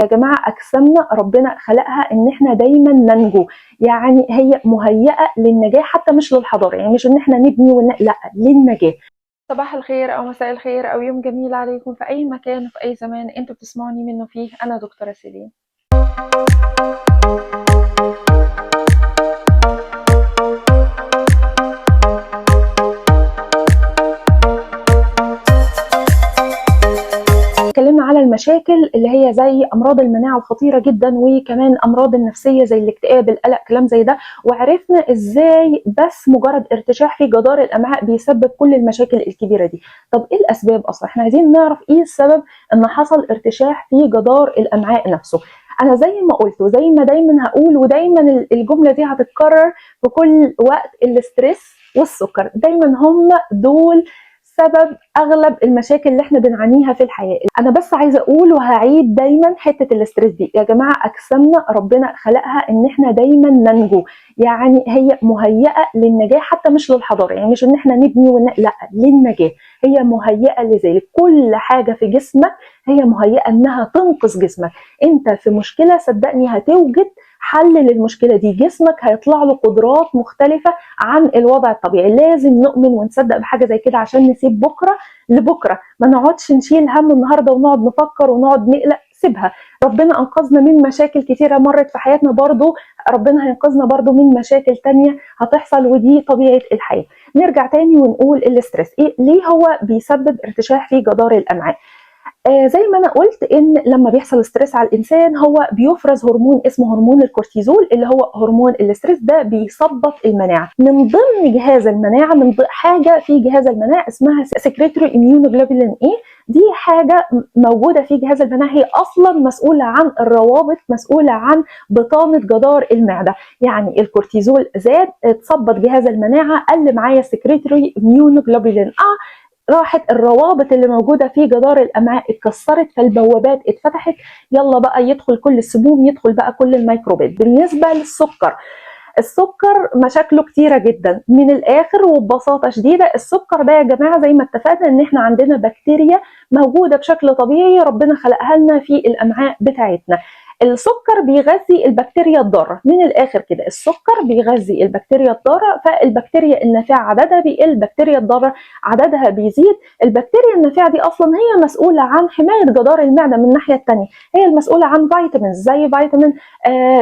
يا جماعة أجسامنا ربنا خلقها إن إحنا دايما ننجو، يعني هي مهيئة للنجاة حتى مش للحضارة، يعني مش إن إحنا نبني لا، للنجاة. صباح الخير أو مساء الخير أو يوم جميل عليكم في أي مكان وفي أي زمان أنتوا بتسمعوني منه فيه. أنا دكتورة سيلين. اتكلمنا على المشاكل اللي هي زي امراض المناعه الخطيره جدا، وكمان امراض النفسيه زي الاكتئاب، القلق، كلام زي ده، وعرفنا ازاي بس مجرد ارتشاح في جدار الامعاء بيسبب كل المشاكل الكبيره دي. طب ايه الاسباب اصلا؟ احنا عايزين نعرف ايه السبب ان حصل ارتشاح في جدار الامعاء نفسه. انا زي ما قلت وزي ما دايما هقول، ودايما الجمله دي هتتكرر في كل وقت، الاسترس والسكر دايما هم دول سبب اغلب المشاكل اللي احنا بنعانيها في الحياه. انا بس عايزه اقول وهعيد دايما حته الاسترس دي، يا جماعه اجسامنا ربنا خلقها ان احنا دايما ننجو، يعني هي مهيئه للنجاه حتى مش للحضاره، يعني مش ان احنا نبني لا، للنجاه. هي مهيئه لذلك. كل حاجه في جسمك هي مهيئه انها تنقذ جسمك. انت في مشكله صدقني هتوجد حل للمشكله دي، جسمك هيطلع له قدرات مختلفه عن الوضع الطبيعي. لازم نؤمن ونصدق بحاجه زي كده عشان نسيب بكره لبكره، ما نقعدش نشيل هم النهارده ونقعد نفكر ونقعد نقلق. سيبها، ربنا انقذنا من مشاكل كتيره مرت في حياتنا، برضو ربنا هينقذنا برضو من مشاكل تانية هتحصل، ودي طبيعه الحياه. نرجع تاني ونقول الاسترس ايه، ليه هو بيسبب ارتشاح في جدار الامعاء. زي ما انا قلت ان لما بيحصل ستريس على الانسان هو بيفرز هرمون اسمه هرمون الكورتيزول، اللي هو هرمون الاستريس ده بيثبط المناعه. من ضمن جهاز المناعه، من ضمن حاجه في جهاز المناعه اسمها سكريتوري اميونوجلوبولين ايه، دي حاجه موجوده في جهاز المناعه، هي اصلا مسؤوله عن الروابط، مسؤوله عن بطانه جدار المعده. يعني الكورتيزول زاد، اتثبط جهاز المناعه، قل معايا سكريتوري اميونوجلوبولين راحت الروابط اللي موجوده في جدار الامعاء اتكسرت، فالبوابات اتفتحت، يلا بقى يدخل كل السموم، يدخل بقى كل الميكروبات. بالنسبه للسكر، السكر مشاكله كتيره جدا من الاخر وببساطه شديده. السكر ده يا جماعه زي ما اتفقنا ان احنا عندنا بكتيريا موجوده بشكل طبيعي ربنا خلقها لنا في الامعاء بتاعتنا. السكر بيغذي البكتيريا الضاره، من الاخر كده السكر بيغذي البكتيريا الضاره، فالبكتيريا النافعه عددها بيقل، البكتيريا الضاره عددها بيزيد. البكتيريا النافعه دي اصلا هي مسؤوله عن حمايه جدار المعده، من الناحيه الثانيه هي المسؤوله عن فيتامينز زي فيتامين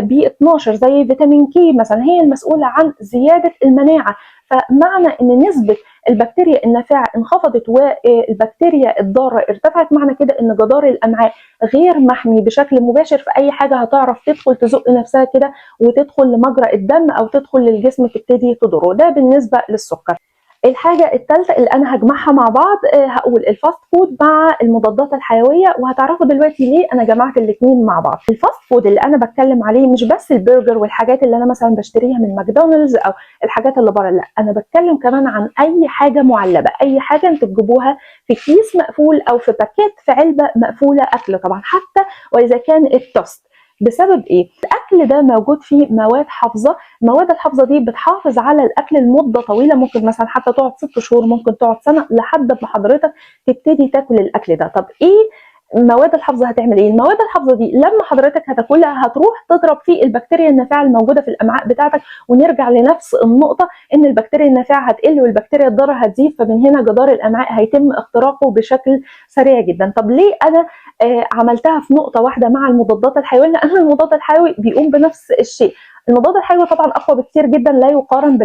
بي 12، زي فيتامين كي مثلا، هي المسؤوله عن زياده المناعه. فمعنى ان نسبه البكتيريا النافعه انخفضت والبكتيريا الضاره ارتفعت، معنى كده ان جدار الامعاء غير محمي بشكل مباشر، في اي حاجه هتعرف تدخل تزق نفسها كده وتدخل لمجرى الدم او تدخل للجسم تبتدي تضره. ده بالنسبه للسكر. الحاجة الثالثة اللي أنا هجمعها مع بعض، هقول الفاست فود مع المضادات الحيوية، وهتعرفوا دلوقتي ليه أنا جمعت الاثنين مع بعض. الفاست فود اللي أنا بتكلم عليه مش بس البرجر والحاجات اللي أنا مثلا بشتريها من ماكدونالدز أو الحاجات اللي بره، لا، أنا بتكلم كمان عن أي حاجة معلبة، أي حاجة أنت تجيبوها في كيس مقفول أو في باكيت في علبة مقفولة أكل طبعا، حتى وإذا كان التوست. بسبب ايه؟ الاكل ده موجود فيه مواد حافظه، المواد الحافظه دي بتحافظ على الاكل لمده طويله، ممكن مثلا حتى تقعد 6 شهور، ممكن تقعد سنه، لحد ما حضرتك تبتدي تاكل الاكل ده. طب ايه المواد الحافظه هتعمل ايه؟ المواد الحافظه دي لما حضرتك هتاكلها هتروح تضرب في البكتيريا النافعه الموجوده في الامعاء بتاعتك، ونرجع لنفس النقطه ان البكتيريا النافعه هتقل والبكتيريا الضاره هتزيد، فمن هنا جدار الامعاء هيتم اختراقه بشكل سريع جدا. طب ليه انا عملتها في نقطه واحده مع المضادات الحيويه؟ لان المضاد الحيوي بيقوم بنفس الشيء. المضاد الحيوي طبعا اقوى بكتير جدا، لا يقارن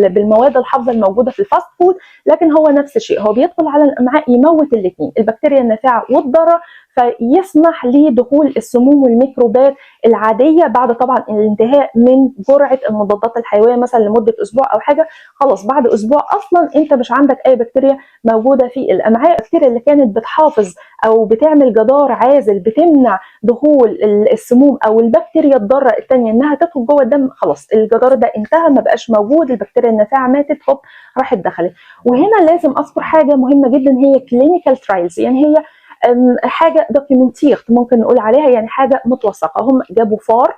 بالمواد الحافظه الموجوده في الفاست فود، لكن هو نفس الشيء، هو بيدخل على الامعاء يموت الاثنين، البكتيريا النافعه والضاره، فيسمح لدخول السموم والميكروبات العاديه بعد طبعا الانتهاء من جرعه المضادات الحيويه مثلا لمده اسبوع او حاجه. خلاص بعد اسبوع اصلا انت مش عندك اي بكتيريا موجوده في الامعاء. البكتيريا اللي كانت بتحافظ او بتعمل جدار عازل بتمنع دخول السموم او البكتيريا الضاره الثانيه انها تدخل جوه الدم، خلاص الجدار ده انتهى، ما بقاش موجود، البكتيريا النافعه ماتت، هوب راحت دخلت. وهنا لازم اذكر حاجه مهمه جدا، هي كلينيكال ترايلز، يعني هي حاجه دوكيومنتير ممكن نقول عليها، يعني حاجه متوثقه. هم جابوا فار،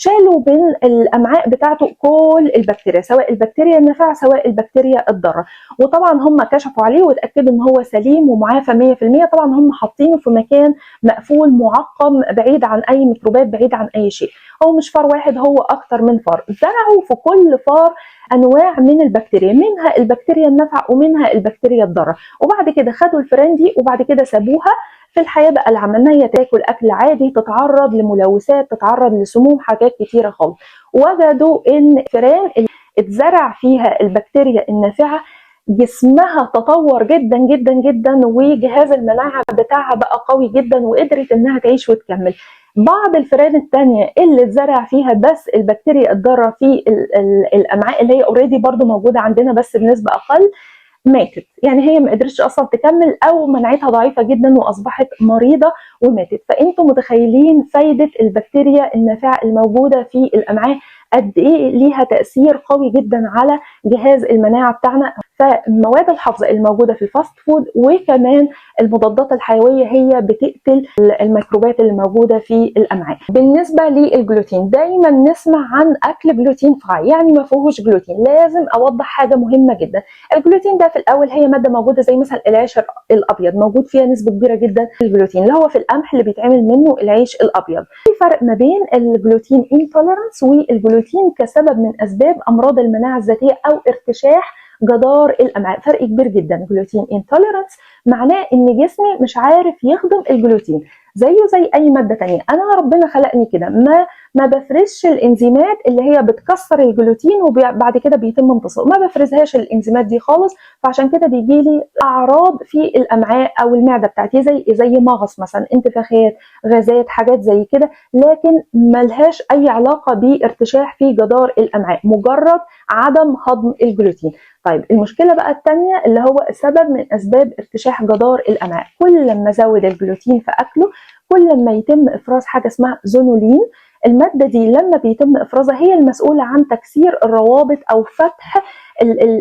شالوا من الامعاء بتاعته كل البكتيريا، سواء البكتيريا النافعه سواء البكتيريا الضاره. وطبعا هم كشفوا عليه واتاكدوا ان هو سليم ومعافى 100%. طبعا هم حاطينه في مكان مقفول معقم بعيد عن اي ميكروبات، بعيد عن اي شيء. هو مش فار واحد، هو اكتر من فار. زرعوا في كل فار انواع من البكتيريا، منها البكتيريا النافعه ومنها البكتيريا الضاره. وبعد كده خدوا الفئران دي وبعد كده سابوها في الحياه بقى العمليه، تاكل اكل عادي، تتعرض لملوثات، تتعرض لسموم، حاجات كتيره خالص. وجدوا ان الفئران اللي اتزرع فيها البكتيريا النافعه جسمها تطور جدا جدا جدا، وجهاز المناعه بتاعها بقى قوي جدا، وقدرت انها تعيش وتكمل. بعض الفئران التانية اللي اتزرع فيها بس البكتيريا الضاره في الامعاء، اللي هي اوريدي برضو موجوده عندنا بس بنسبه اقل، ماتت. يعني هي ما قدرتش اصلا تكمل، او مناعتها ضعيفه جدا واصبحت مريضه وماتت. فانتم متخيلين فايده البكتيريا النافعه الموجوده في الامعاء قد ايه ليها تاثير قوي جدا على جهاز المناعه بتاعنا. فالمواد الحافظه الموجوده في الفاست فود وكمان المضادات الحيويه هي بتقتل الميكروبات اللي موجوده في الامعاء. بالنسبه للجلوتين، دايما نسمع عن اكل جلوتين فراي، يعني ما فيهوش جلوتين. لازم اوضح حاجه مهمه جدا. الجلوتين ده في الاول هي ماده موجوده زي مثلا العيش الابيض، موجود فيها نسبه كبيره جدا الجلوتين، اللي هو في القمح اللي بيتعمل منه العيش الابيض. في فرق ما بين الجلوتين انتوليرانس والجلوتين كسبب من اسباب امراض المناعه الذاتيه او ارتشاح جدار الامعاء. فرق كبير جدا. جلوتين انتوليرانس معناه ان جسمي مش عارف يهضم الجلوتين، زيه زي اي ماده تانية. انا ربنا خلقني كده، ما بفرزش الانزيمات اللي هي بتكسر الجلوتين وبعد كده بيتم امتصاصه، ما بفرزهاش الانزيمات دي خالص. فعشان كده بيجي لي اعراض في الامعاء او المعده بتاعتي، زي مغص مثلا، انتفاخات، غازات، حاجات زي كده، لكن ملهاش اي علاقه بارتشاح في جدار الامعاء، مجرد عدم هضم الجلوتين. طيب المشكله بقى الثانيه اللي هو سبب من اسباب ارتشاح جدار الامعاء، كل لما ازود الجلوتين في اكله كل لما يتم افراز حاجه اسمها زونولين. الماده دي لما بيتم افرازها هي المسؤوله عن تكسير الروابط او فتح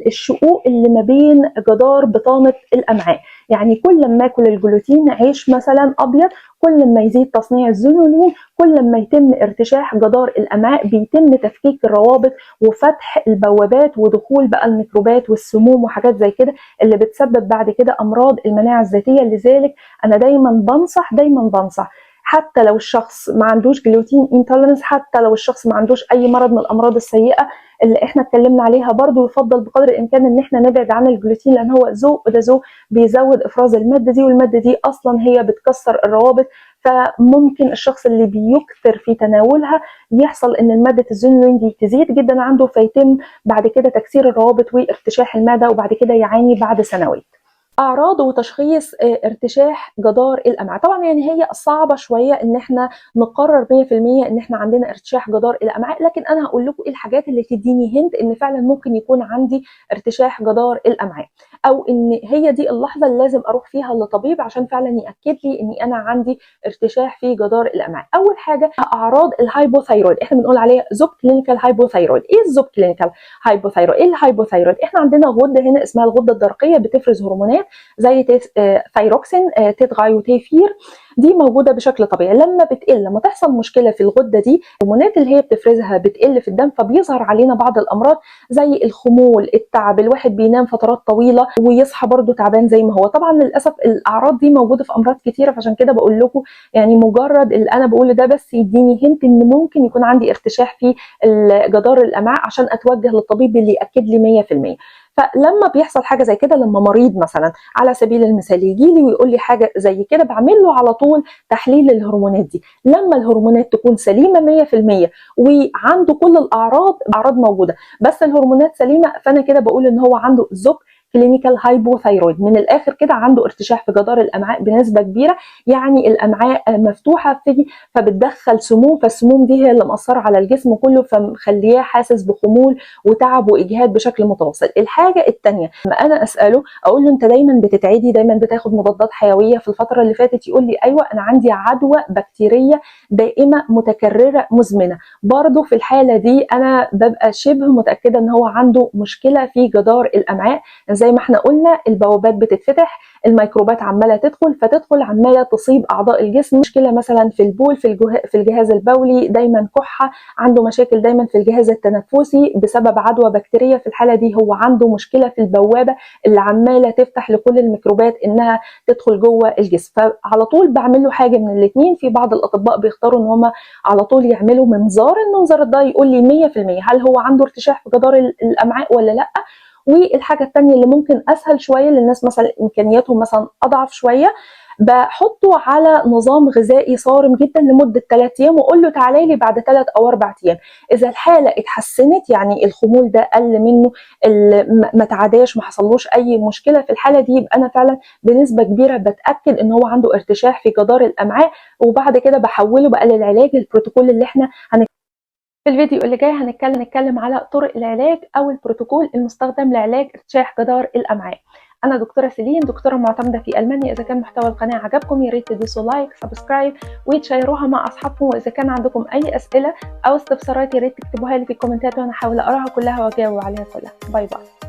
الشقوق اللي ما بين جدار بطانه الامعاء. يعني كل ما اكل الجلوتين، عيش مثلا ابيض، كل ما يزيد تصنيع الزونولين، كل ما يتم ارتشاح جدار الامعاء، بيتم تفكيك الروابط وفتح البوابات ودخول بقى الميكروبات والسموم وحاجات زي كده اللي بتسبب بعد كده امراض المناعه الذاتيه. لذلك انا دايما بنصح حتى لو الشخص ما عندوش جلوتين انتولرنس، حتى لو الشخص ما عندوش اي مرض من الامراض السيئه اللي احنا اتكلمنا عليها، برضو يفضل بقدر الامكان ان احنا نبعد عن الجلوتين، لان هو ذو بيزود افراز الماده دي، والماده دي اصلا هي بتكسر الروابط. فممكن الشخص اللي بيكثر في تناولها يحصل ان ماده الزونولين دي تزيد جدا عنده، فيتم بعد كده تكسير الروابط وارتشاح المعده، وبعد كده يعاني بعد سنوات. اعراض وتشخيص ارتشاح جدار الامعاء. طبعا يعني هي صعبه شويه ان احنا نقرر 100% ان احنا عندنا ارتشاح جدار الامعاء، لكن انا هقول لكم ايه الحاجات اللي تديني هنت ان فعلا ممكن يكون عندي ارتشاح جدار الامعاء، او ان هي دي اللحظه اللي لازم اروح فيها لطبيب عشان فعلا ياكد لي اني انا عندي ارتشاح في جدار الامعاء. اول حاجه اعراض الهايبوثايرويد، احنا بنقول عليها زوب كلينيكال هايبوثايرويد. ايه الزوب كلينيكال هايبوثايرويد؟ ايه الهايبوثايرويد؟ احنا عندنا غده هنا اسمها الغده الدرقيه بتفرز هرمونات زي ثايروكسين، تتغايوتيفير، دي موجوده بشكل طبيعي. لما بتقل، لما تحصل مشكله في الغده دي، الهرمونات اللي هي بتفرزها بتقل في الدم، فبيظهر علينا بعض الامراض زي الخمول، التعب، الواحد بينام فترات طويله ويصحى برده تعبان زي ما هو. طبعا للاسف الاعراض دي موجوده في امراض كتيره، فعشان كده بقول لكم يعني مجرد اللي انا بقوله ده بس يديني هنت ان ممكن يكون عندي ارتشاح في جدار الامعاء عشان اتوجه للطبيب اللي ياكد لي 100%. فلما بيحصل حاجه زي كده، لما مريض مثلا على سبيل المثال يجي لي ويقول لي حاجه زي كده، بعمل له على طول تحليل الهرمونات دي. لما الهرمونات تكون سليمه 100% وعنده كل الاعراض موجوده بس الهرمونات سليمه، فانا كده بقول ان هو عنده زوب كلينيكال هايبوثايرويد. من الاخر كده عنده ارتشاح في جدار الامعاء بنسبه كبيره، يعني الامعاء مفتوحه فبتدخل سموم، فالسموم دي هي اللي مأثره على الجسم كله، فمخليه حاسس بخمول وتعب واجهاد بشكل متواصل. الحاجه الثانيه لما انا اساله اقول له انت دايما بتتعدي، دايما بتاخد مضادات حيويه في الفتره اللي فاتت، يقول لي ايوه انا عندي عدوى بكتيريه دائمه متكرره مزمنه. برضو في الحاله دي انا ببقى شبه متاكده ان هو عنده مشكله في جدار الامعاء. زي ما احنا قلنا البوابات بتتفتح، الميكروبات عماله فتدخل عماله تصيب اعضاء الجسم. مشكله مثلا في البول، في الجهاز البولي، دايما كحه، عنده مشاكل دايما في الجهاز التنفسي بسبب عدوى بكتيريه. في الحاله دي هو عنده مشكله في البوابه اللي عماله تفتح لكل الميكروبات انها تدخل جوه الجسم. فعلى طول بعمل له حاجه من الاثنين. في بعض الاطباء بيختاروا ان هم على طول يعملوا منظار، المنظار ده يقول لي 100% هل هو عنده ارتشاح في جدار الامعاء ولا لا. والحاجه الثانيه اللي ممكن اسهل شويه للناس مثلا امكانياتهم مثلا اضعف شويه، بحطه على نظام غذائي صارم جدا لمده 3 ايام، واقول له تعالى لي بعد 3 أو 4 ايام. اذا الحاله اتحسنت، يعني الخمول ده قل منه، ما تعداش، ما حصلوش اي مشكله، في الحاله دي يبقى انا فعلا بنسبه كبيره بتاكد ان هو عنده ارتشاح في جدار الامعاء. وبعد كده بحوله بقى للعلاج البروتوكول اللي احنا في الفيديو اللي جاي هنتكلم على طرق العلاج او البروتوكول المستخدم لعلاج ارتشاح جدار الامعاء. انا دكتوره سيلين، دكتوره معتمده في المانيا. اذا كان محتوى القناه عجبكم يا ريت تدوسوا لايك، سبسكرايب، وتشيروها مع اصحابكم. واذا كان عندكم اي اسئله او استفسارات يا ريت تكتبوها لي في الكومنتات وانا هحاول اقراها كلها واجاوب عليها كلها. باي باي.